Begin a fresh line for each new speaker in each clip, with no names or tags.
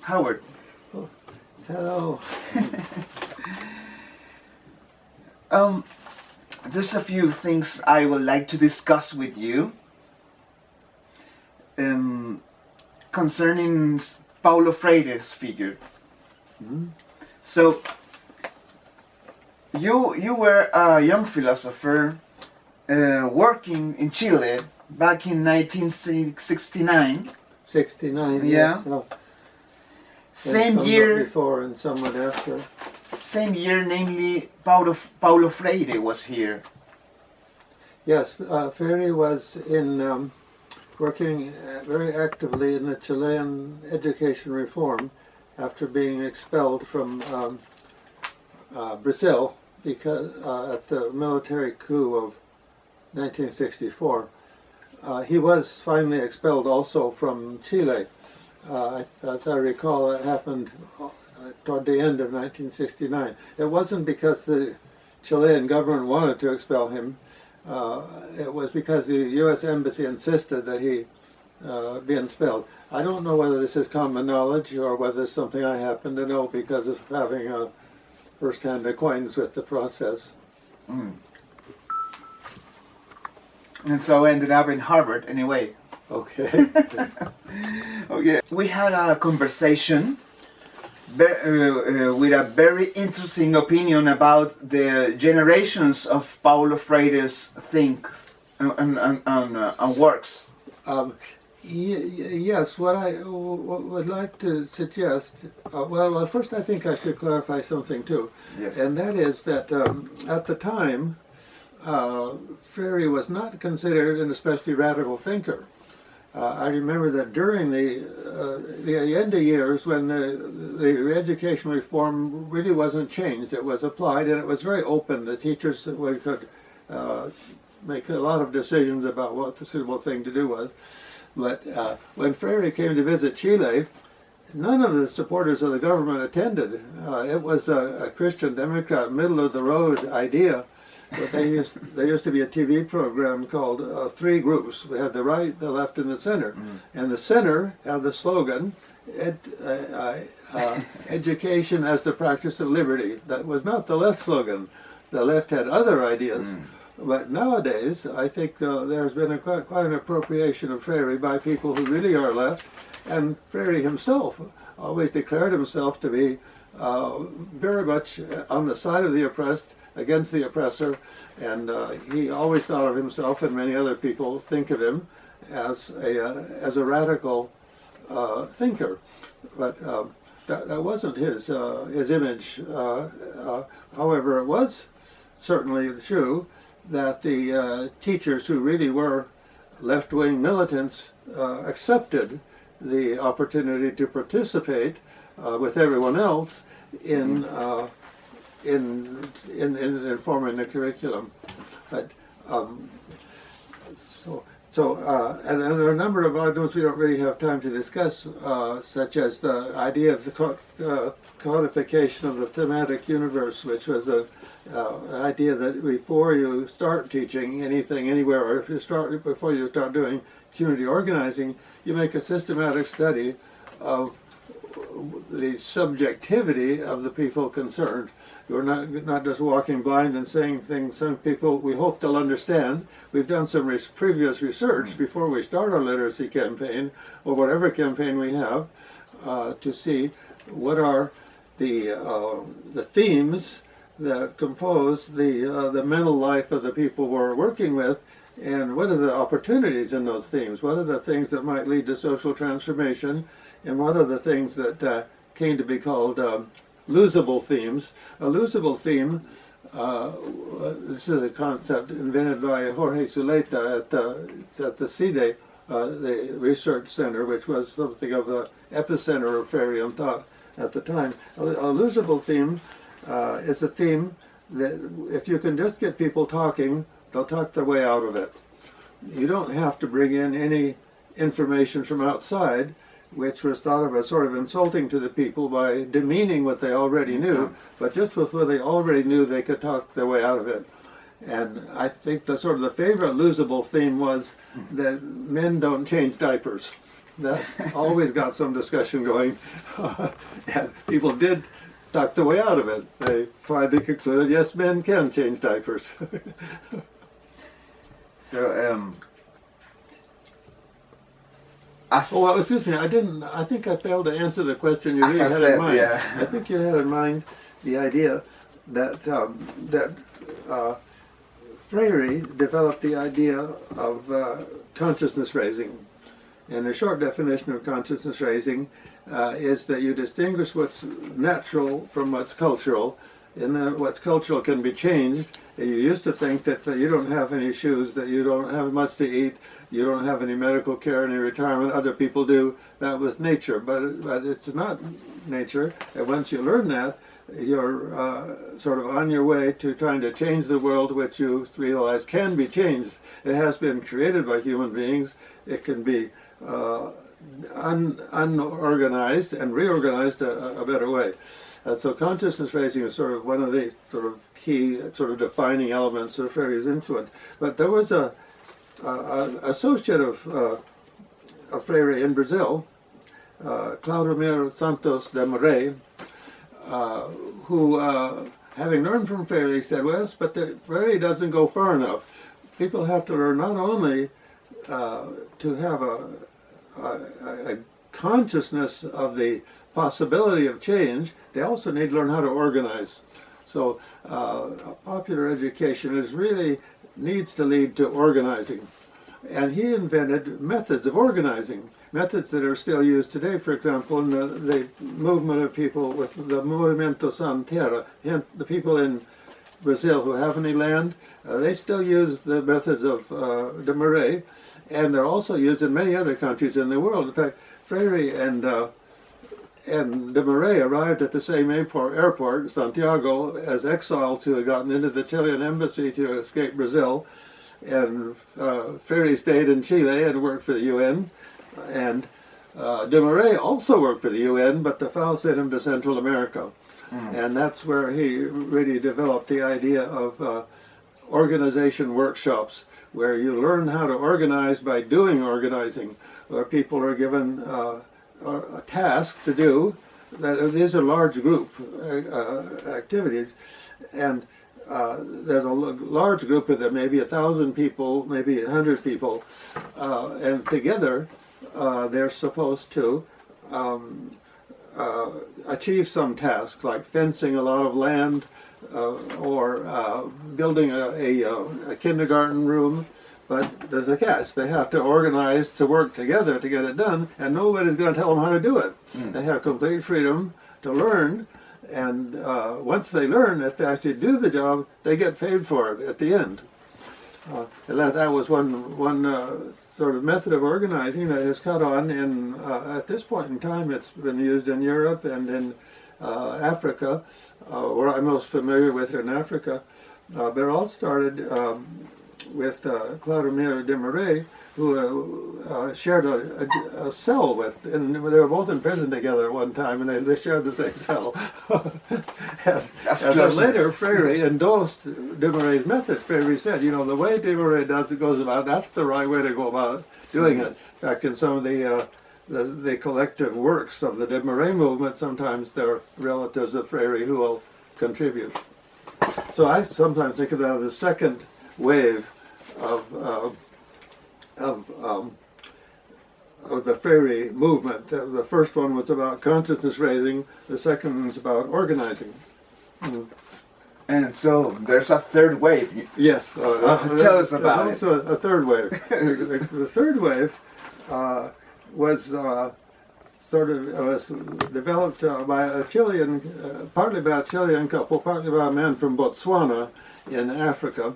Howard.
Oh, hello.
There's a few things I would like to discuss with you concerning Paulo Freire's figure.
Mm-hmm.
So, you were a young philosopher working in Chile back in 1969.
69,
Yeah.
yes. So,
Same
somewhat
year.
before and somewhat after.
Same year, namely, Paulo Freire was here.
Yes, Freire was in working very actively in the Chilean education reform after being expelled from Brazil because at the military coup of 1964. He was finally expelled also from Chile. As I recall, it happened toward the end of 1969. It wasn't because the Chilean government wanted to expel him. It was because the U.S. Embassy insisted that he be expelled. I don't know whether this is common knowledge or whether it's something I happen to know because of having a first-hand acquaintance with the process.
Mm. And so I ended up in Harvard anyway.
Okay.
Okay. We had a conversation with a very interesting opinion about the generations of Paulo Freire's think and works.
Yes, what I would like to suggest, well, first I think I should clarify something too.
Yes.
And that is that at the time, Freire was not considered an especially radical thinker. I remember that during the Allende years, when the education reform really wasn't changed, it was applied and it was very open. The teachers could make a lot of decisions about what the suitable thing to do was. But when Freire came to visit Chile, none of the supporters of the government attended. It was a Christian Democrat, middle-of-the-road idea. But there used to be a TV program called Three Groups. We had the right, the left, and the center. Mm. And the center had the slogan, education as the practice of liberty. That was not the left slogan. The left had other ideas. Mm. But nowadays, I think there's been quite an appropriation of Freire by people who really are left. And Freire himself always declared himself to be very much on the side of the oppressed, against the oppressor, and he always thought of himself, and many other people think of him as a radical thinker. But that wasn't his image. However, it was certainly true that the teachers who really were left-wing militants accepted the opportunity to participate with everyone else in forming the curriculum. But and there are a number of items we don't really have time to discuss, such as the idea of the codification of the thematic universe, which was an idea that before you start teaching anything anywhere, or before you start doing community organizing, you make a systematic study of the subjectivity of the people concerned. We're not just walking blind and saying things some people we hope they'll understand. We've done some previous research before we start our literacy campaign, or whatever campaign we have, to see what are the themes that compose the mental life of the people we're working with, and what are the opportunities in those themes? What are the things that might lead to social transformation, and what are the things that came to be called losable themes. A losable theme, this is a concept invented by Jorge Zuleta at the CIDE, the research center, which was something of the epicenter of Freirean thought at the time. A losable theme is a theme that if you can just get people talking, they'll talk their way out of it. You don't have to bring in any information from outside, which was thought of as sort of insulting to the people by demeaning what they already knew, but just with what they already knew, they could talk their way out of it. And I think the favorite losable theme was that men don't change diapers. that always got some discussion going, and people did talk their way out of it. They finally concluded, yes, men can change diapers.
So,
Oh, excuse me, I think I failed to answer the question you
As
really
I
had
said,
in mind.
yeah.
I think you had in mind the idea that Freire developed the idea of consciousness raising. And a short definition of consciousness raising is that you distinguish what's natural from what's cultural, and then what's cultural can be changed. You used to think that you don't have any shoes, that you don't have much to eat, you don't have any medical care, any retirement, other people do. That was nature, but it's not nature. And once you learn that, you're sort of on your way to trying to change the world, which you realize can be changed. It has been created by human beings. It can be unorganized and reorganized a better way. So consciousness raising is sort of one of the sort of key, sort of defining elements of Freire's influence. But there was an associate of Freire in Brazil, Claudomir Santos de Moray, who, having learned from Freire, said, well, but Freire doesn't go far enough. People have to learn not only to have a consciousness of the possibility of change, they also need to learn how to organize. So popular education really needs to lead to organizing. And he invented methods of organizing, methods that are still used today, for example, in the movement of people with the Movimento Sem Terra, the people in Brazil who have any land, they still use the methods of de Moray, and they're also used in many other countries in the world. In fact, Freire and de Moray arrived at the same airport, Santiago, as exiles who had gotten into the Chilean embassy to escape Brazil. And Freire stayed in Chile and worked for the UN. And de Moray also worked for the UN, but the FAO sent him to Central America. And that's where he really developed the idea of organization workshops, where you learn how to organize by doing organizing, where people are given a task to do. These are large group activities, and there's a large group of them, maybe 1,000 people, maybe 100 people, and together they're supposed to achieve some task, like fencing a lot of land, or building a kindergarten room. But there's a catch. They have to organize to work together to get it done, and nobody's going to tell them how to do it. They have complete freedom to learn, and once they learn, if they actually do the job, they get paid for it at the end. And that was one sort of method of organizing that has caught on in, at this point in time, it's been used in Europe and in Africa, where I'm most familiar with in Africa. But it all started with Claudomir de Moray, who shared a cell with, and they were both in prison together at one time, and they shared the same cell. and then later, Freire endorsed de Moray's method. Freire said, you know, the way de Moray goes about, that's the right way to go about doing it. In fact, in some of the collective works of the de Moray movement, sometimes there are relatives of Freire who will contribute. So I sometimes think of that as the second wave of the Freire movement. The first one was about consciousness raising, the second one was about organizing.
And so there's a third wave.
Yes.
Tell us about it.
There's also a third wave. The third wave was developed by a Chilean, partly by a Chilean couple, partly by a man from Botswana in Africa.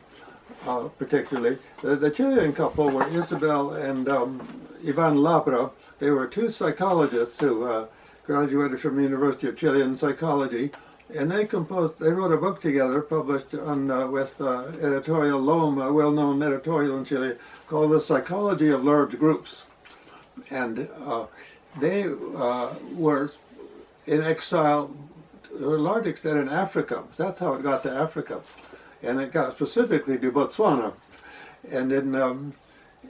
Particularly. The Chilean couple were Isabel and Ivan Labra. They were two psychologists who graduated from the University of Chile in psychology, and they wrote a book together, published with Editorial Loam, a well-known editorial in Chile, called The Psychology of Large Groups. And they were in exile to a large extent in Africa. That's how it got to Africa. And it got specifically to Botswana. And in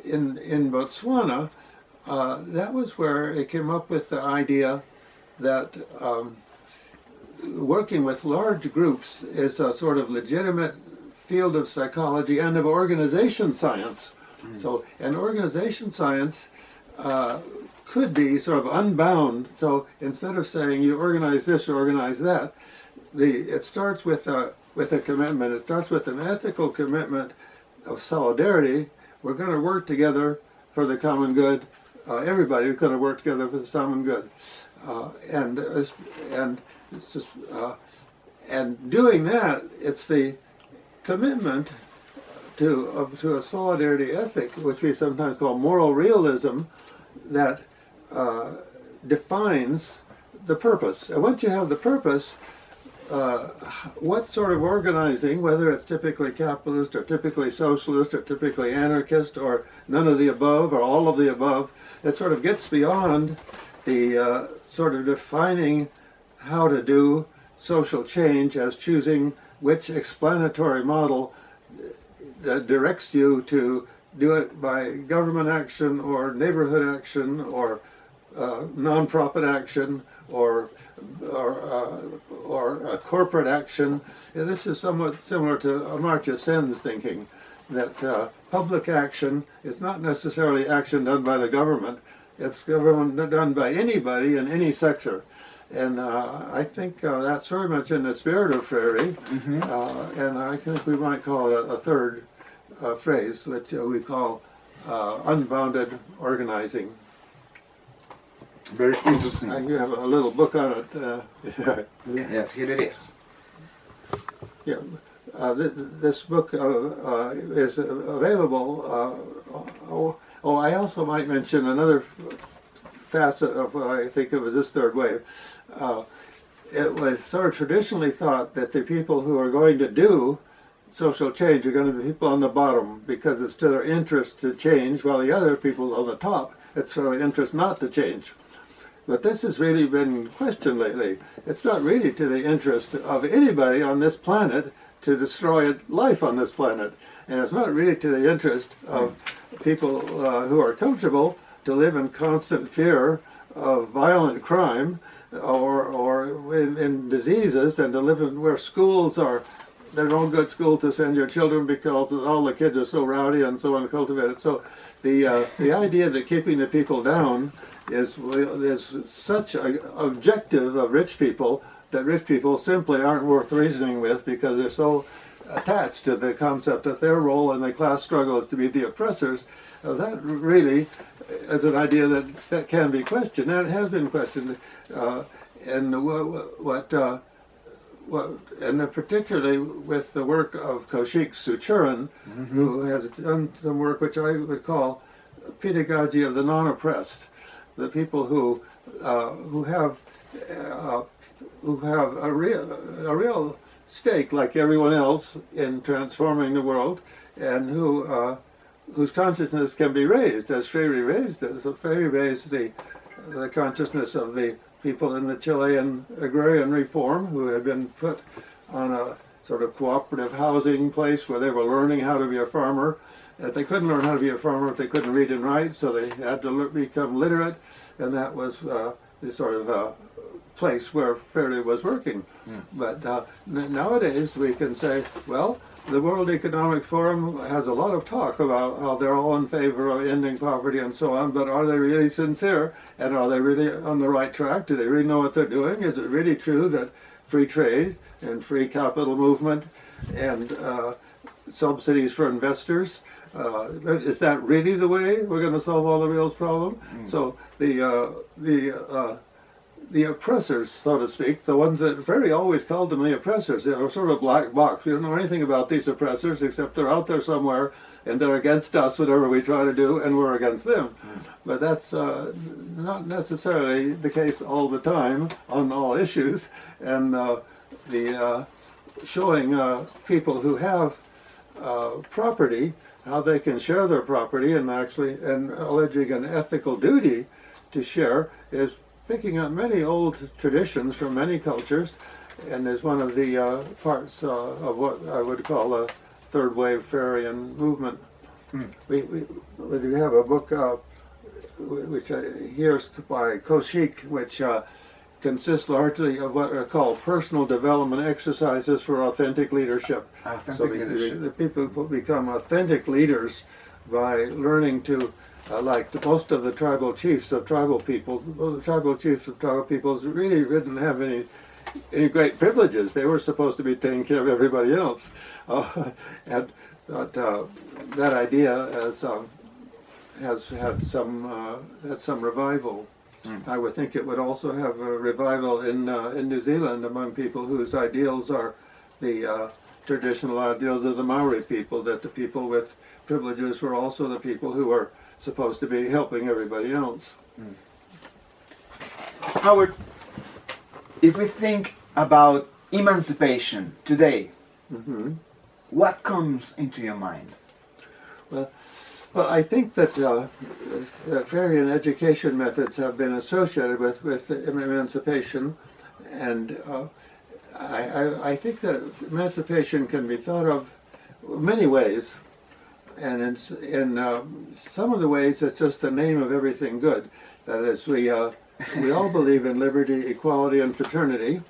Botswana, that was where it came up with the idea that working with large groups is a sort of legitimate field of psychology and of organization science. So, and organization science could be sort of unbound. So instead of saying you organize this or organize that, it starts with a commitment. It starts with an ethical commitment of solidarity. We're going to work together for the common good. Everybody's going to work together for the common good, and it's just and doing that, it's the commitment to a solidarity ethic, which we sometimes call moral realism, that defines the purpose. And once you have the purpose, what sort of organizing, whether it's typically capitalist or typically socialist or typically anarchist or none of the above or all of the above, it sort of gets beyond the sort of defining how to do social change as choosing which explanatory model that directs you to do it by government action or neighborhood action or nonprofit action or a corporate action. And this is somewhat similar to Amartya Sen's thinking, that public action is not necessarily action done by the government. It's government done by anybody in any sector. And I think that's very much in the spirit of Freire, and I think we might call it a third phrase, which we call unbounded organizing.
Very interesting.
You have a little book on it.
Yes, here it is.
Yeah, this book is available. I also might mention another facet of what I think of as this third wave. It was sort of traditionally thought that the people who are going to do social change are going to be people on the bottom because it's to their interest to change, while the other people on the top, it's their interest not to change. But this has really been questioned lately. It's not really to the interest of anybody on this planet to destroy life on this planet. And it's not really to the interest of people who are comfortable to live in constant fear of violent crime or in diseases, and to live in where schools are, they're no good school to send your children because all the kids are so rowdy and so uncultivated. So the idea that keeping the people down is such an objective of rich people that rich people simply aren't worth reasoning with, because they're so attached to the concept that their role in the class struggle is to be the oppressors. That really is an idea that can be questioned, and it has been questioned. And particularly with the work of Kaushik Suchuran, who has done some work which I would call pedagogy of the non-oppressed, the people who have a real stake, like everyone else, in transforming the world, and whose consciousness can be raised, as Freire raised it. So Freire raised the consciousness of the people in the Chilean agrarian reform who had been put on a sort of cooperative housing place where they were learning how to be a farmer. They couldn't learn how to be a farmer if they couldn't read and write, so they had to become literate, and that was the sort of place where Freire was working. But nowadays we can say, well, the World Economic Forum has a lot of talk about how they're all in favor of ending poverty and so on, but are they really sincere? And are they really on the right track? Do they really know what they're doing? Is it really true that free trade and free capital movement and subsidies for investors, is that really the way we're going to solve all the world's problems? So the oppressors, so to speak, the ones that Freire always called them the oppressors, they're sort of a black box. We don't know anything about these oppressors except they're out there somewhere and they're against us, whatever we try to do, and we're against them. But that's not necessarily the case all the time on all issues. And the showing people who have property, how they can share their property, and alleging an ethical duty to share, is picking up many old traditions from many cultures, and is one of the parts of what I would call a third wave Freirean movement. We have a book which here's by Koshik, which consists largely of what are called personal development exercises for authentic leadership.
Authentic leadership.
The people who become authentic leaders by learning to, most of the tribal chiefs of tribal people, the tribal chiefs of tribal peoples really didn't have any great privileges. They were supposed to be taking care of everybody else. And that idea has had some revival. I would think it would also have a revival in New Zealand among people whose ideals are the traditional ideals of the Maori people, that the people with privileges were also the people who are supposed to be helping everybody else.
Howard, if we think about emancipation today, what comes into your mind?
Well, I think that Freirean education methods have been associated with emancipation, and I think that emancipation can be thought of many ways, and in some of the ways it's just the name of everything good. That is, we all believe in liberty, equality, and fraternity.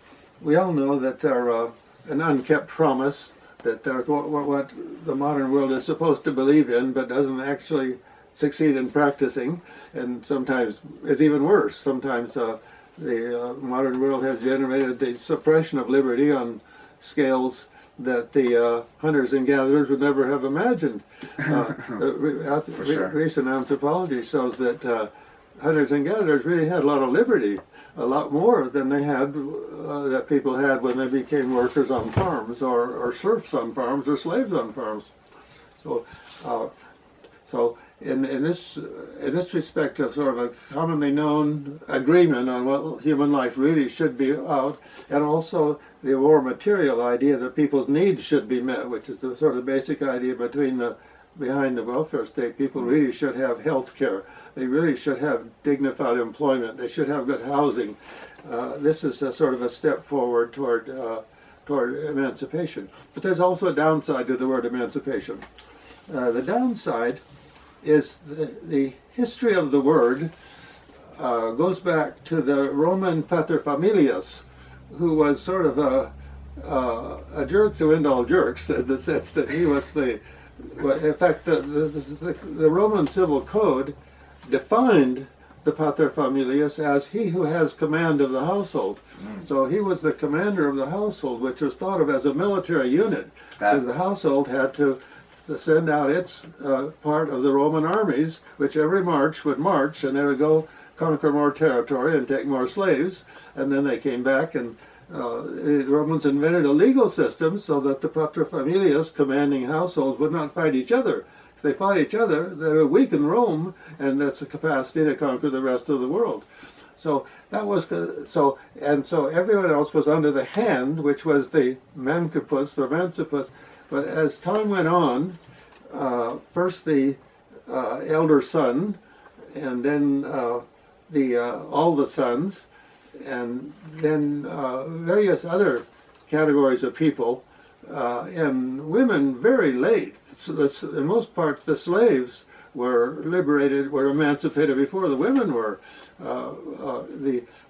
We all know that they're an unkept promise, that there's what the modern world is supposed to believe in but doesn't actually succeed in practicing, and sometimes it's even worse. Sometimes the modern world has generated the suppression of liberty on scales that the hunters and gatherers would never have imagined. Recent anthropology shows that hunters and gatherers really had a lot of liberty, a lot more than they had, that people had when they became workers on farms, or serfs on farms, or slaves on farms. So in this respect of sort of a commonly known agreement on what human life really should be about, and also the more material idea that people's needs should be met, which is the sort of basic idea behind the welfare state. People really should have health care. They really should have dignified employment. They should have good housing. This is a sort of a step forward toward emancipation. But there's also a downside to the word emancipation. The downside is the history of the word goes back to the Roman paterfamilias, who was sort of a jerk to end all jerks, in the sense that he was in fact, the Roman civil code defined the paterfamilias as he who has command of the household. So he was the commander of the household, which was thought of as a military unit, because the household had to send out its part of the Roman armies, which every march would march, and they would go conquer more territory and take more slaves, and then they came back, and the Romans invented a legal system so that the paterfamilias, commanding households, would not fight each other. If they fought each other, they would weaken Rome, and that's the capacity to conquer the rest of the world. So that was so everyone else was under the hand, which was the mancipus, the emancipus. But as time went on, first the elder son, and then all the sons, and then various other categories of people, and women very late. So in most parts, the slaves were liberated, were emancipated before the women were.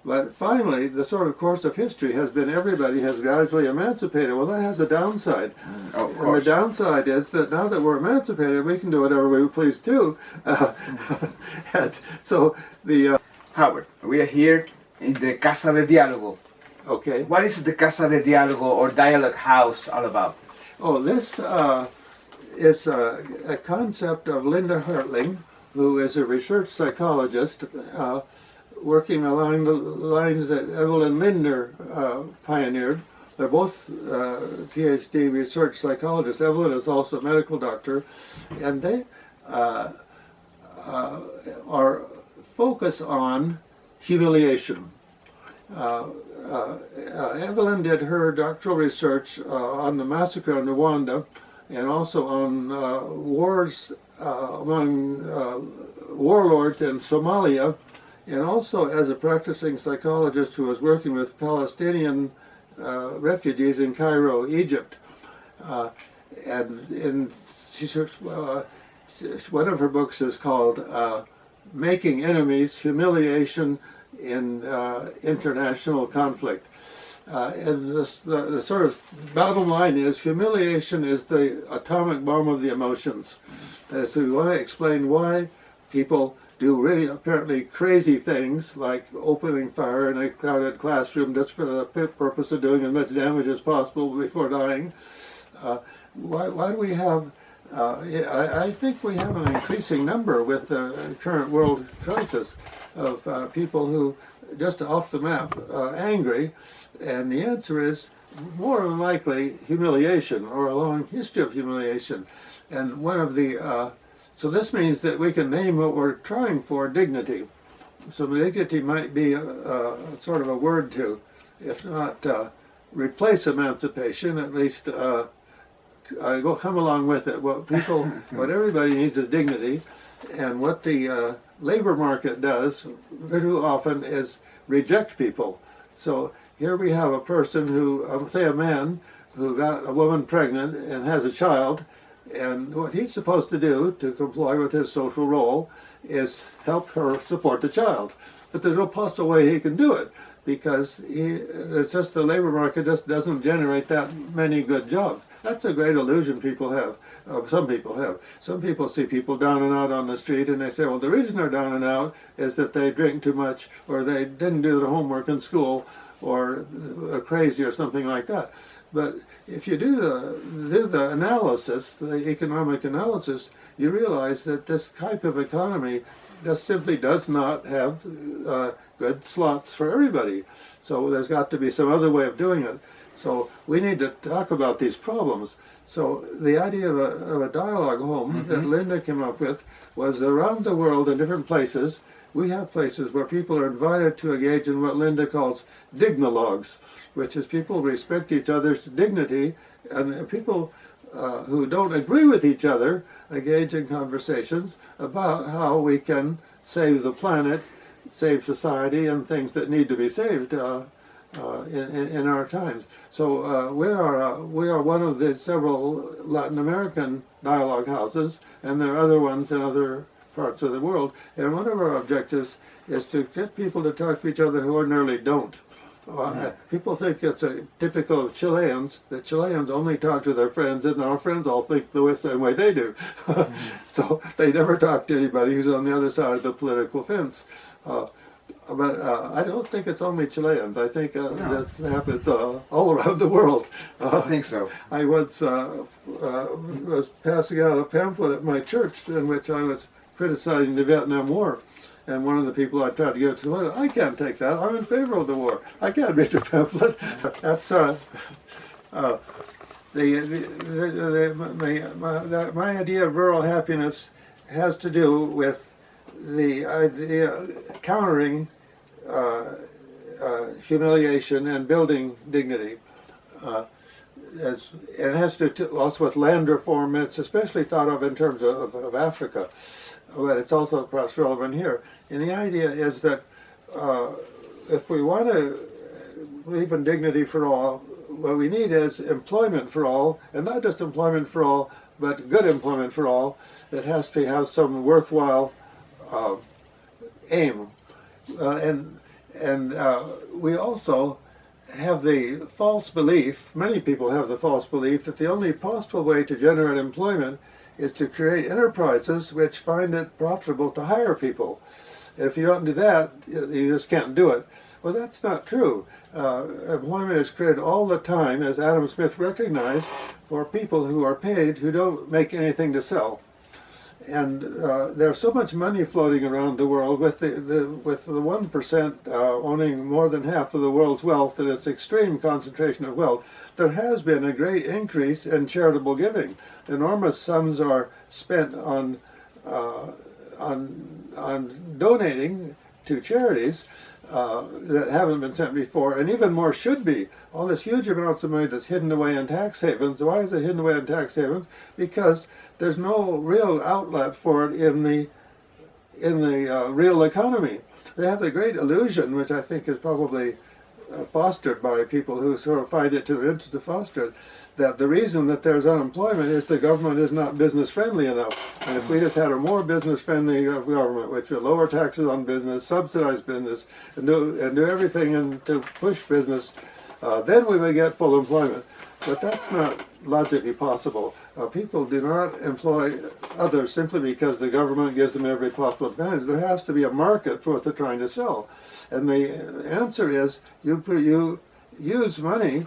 But finally, the sort of course of history has been everybody has gradually emancipated. Well, that has a downside.
Of course.
And the downside is that now that we're emancipated, we can do whatever we please too. And so the...
Howard, we are here in the Casa de Diálogo.
Okay.
What is the Casa de Diálogo or Dialogue House all about?
Oh, this is a concept of Linda Hartling, who is a research psychologist working along the lines that Evelyn Lindner pioneered. They're both PhD research psychologists. Evelyn is also a medical doctor, and they are focused on humiliation. Evelyn did her doctoral research on the massacre in Rwanda, and also on wars among warlords in Somalia, and also as a practicing psychologist who was working with Palestinian refugees in Cairo, Egypt. And one of her books is called making enemies, humiliation in international conflict. And the sort of bottom line is humiliation is the atomic bomb of the emotions. So we want to explain why people do really apparently crazy things like opening fire in a crowded classroom just for the purpose of doing as much damage as possible before dying. Why do we have, I think we have an increasing number with the current world crisis of people who just off the map angry, and the answer is more than likely humiliation or a long history of humiliation. And one of the so this means that we can name what we're trying for dignity. So dignity might be sort of a word to, if not replace emancipation, at least go come along with it. What everybody needs is dignity, and what the labor market does very often is reject people. So here we have a person who, say a man, who got a woman pregnant and has a child, and what he's supposed to do to comply with his social role is help her support the child. But there's no possible way he can do it, because it's just the labor market just doesn't generate that many good jobs. That's a great illusion people have. Some people have. Some people see people down and out on the street and they say, well, the reason they're down and out is that they drink too much, or they didn't do their homework in school, or are crazy or something like that. But if you do the analysis, the economic analysis, you realize that this type of economy just simply does not have good slots for everybody. So there's got to be some other way of doing it. So we need to talk about these problems. So the idea of a dialogue home that Linda came up with was around the world in different places. We have places where people are invited to engage in what Linda calls dignologues, which is people respect each other's dignity, and people who don't agree with each other engage in conversations about how we can save the planet, save society, and things that need to be saved in our times. So we are one of the several Latin American dialogue houses, and there are other ones in other parts of the world. And one of our objectives is to get people to talk to each other who ordinarily don't. People think it's typical of Chileans that Chileans only talk to their friends, and our friends all think the same way they do. So they never talk to anybody who's on the other side of the political fence. But I don't think it's only Chileans. I think this happens all around the world.
I think so.
I once was passing out a pamphlet at my church in which I was criticizing the Vietnam War. And one of the people I tried to give it to said, I can't take that. I'm in favor of the war. I can't read your pamphlet. That's my idea of rural happiness has to do with the idea countering humiliation and building dignity. It has to do also with land reform. It's especially thought of in terms of Africa, but it's also perhaps relevant here. And the idea is that if we want to believe in dignity for all, what we need is employment for all, and not just employment for all, but good employment for all. It has to have some worthwhile aim. And we also have the false belief, many people have the false belief, that the only possible way to generate employment is to create enterprises which find it profitable to hire people. If you don't do that, you just can't do it. Well, that's not true. Employment is created all the time, as Adam Smith recognized, for people who are paid who don't make anything to sell. And there's so much money floating around the world, with the 1% owning more than half of the world's wealth, and its extreme concentration of wealth. There has been a great increase in charitable giving. Enormous sums are spent on donating to charities that haven't been sent before, and even more should be. All this huge amounts of money that's hidden away in tax havens. Why is it hidden away in tax havens? Because there's no real outlet for it in the real economy. They have the great illusion, which I think is probably fostered by people who sort of find it to their interest to foster it, that the reason that there's unemployment is the government is not business friendly enough. And if we just had a more business friendly government, which would lower taxes on business, subsidize business, and do everything to push business, then we would get full employment. But that's not logically possible. People do not employ others simply because the government gives them every possible advantage. There has to be a market for what they're trying to sell. And the answer is you use money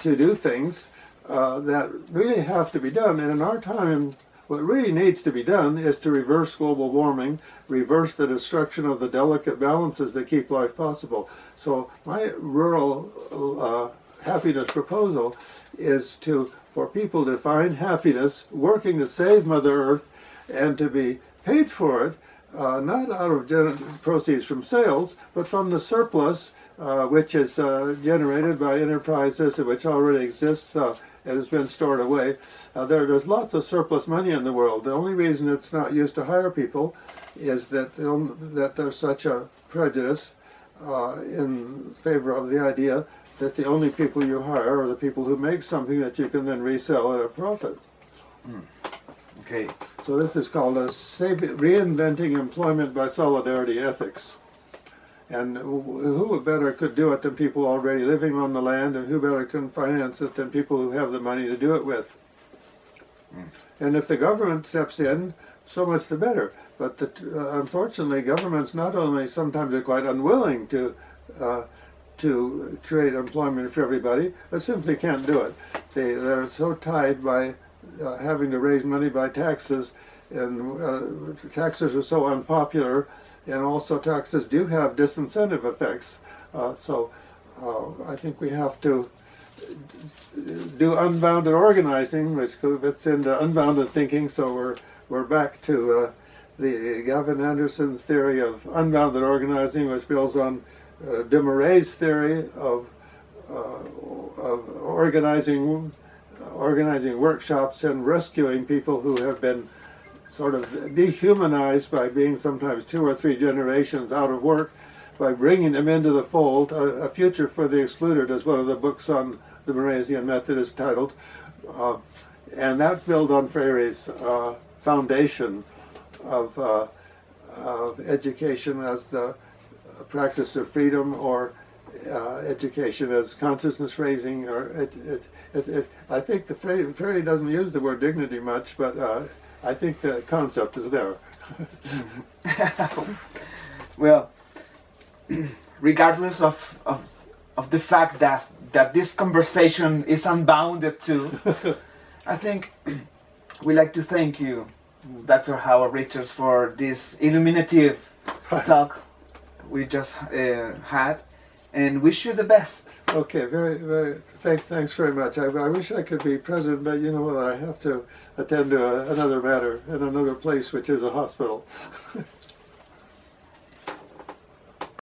to do things that really have to be done. And in our time, what really needs to be done is to reverse global warming, reverse the destruction of the delicate balances that keep life possible. So my rural happiness proposal is for people to find happiness working to save Mother Earth and to be paid for it, not out of proceeds from sales, but from the surplus which is generated by enterprises which already exists and has been stored away. There's lots of surplus money in the world. The only reason it's not used to hire people is that there's such a prejudice in favor of the idea that the only people you hire are the people who make something that you can then resell at a profit.
Okay.
So this is called reinventing employment by solidarity ethics. And who better could do it than people already living on the land, and who better can finance it than people who have the money to do it with? And if the government steps in, so much the better. But unfortunately, governments not only sometimes are quite unwilling to create employment for everybody, but simply can't do it. They're so tied by having to raise money by taxes, and taxes are so unpopular, and also taxes do have disincentive effects. So I think we have to do unbounded organizing, which fits into unbounded thinking. So we're back to the Gavin Anderson's theory of unbounded organizing, which builds on de Marais' theory of organizing workshops and rescuing people who have been sort of dehumanized by being sometimes 2 or 3 generations out of work, by bringing them into the fold. A Future for the Excluded is one of the books on the Moraisian method is titled, and that builds on Freire's foundation of education as the practice of freedom, or education as consciousness raising, or I think the Freire doesn't use the word dignity much, but I think the concept is there.
Well, regardless of the fact that this conversation is unbounded too, I think we like to thank you, Dr. Howard Richards, for this illuminative talk we just had, and wish you the best.
Okay, very thanks very much. I wish I could be present, but you know what, I have to attend to another matter in another place, which is a hospital.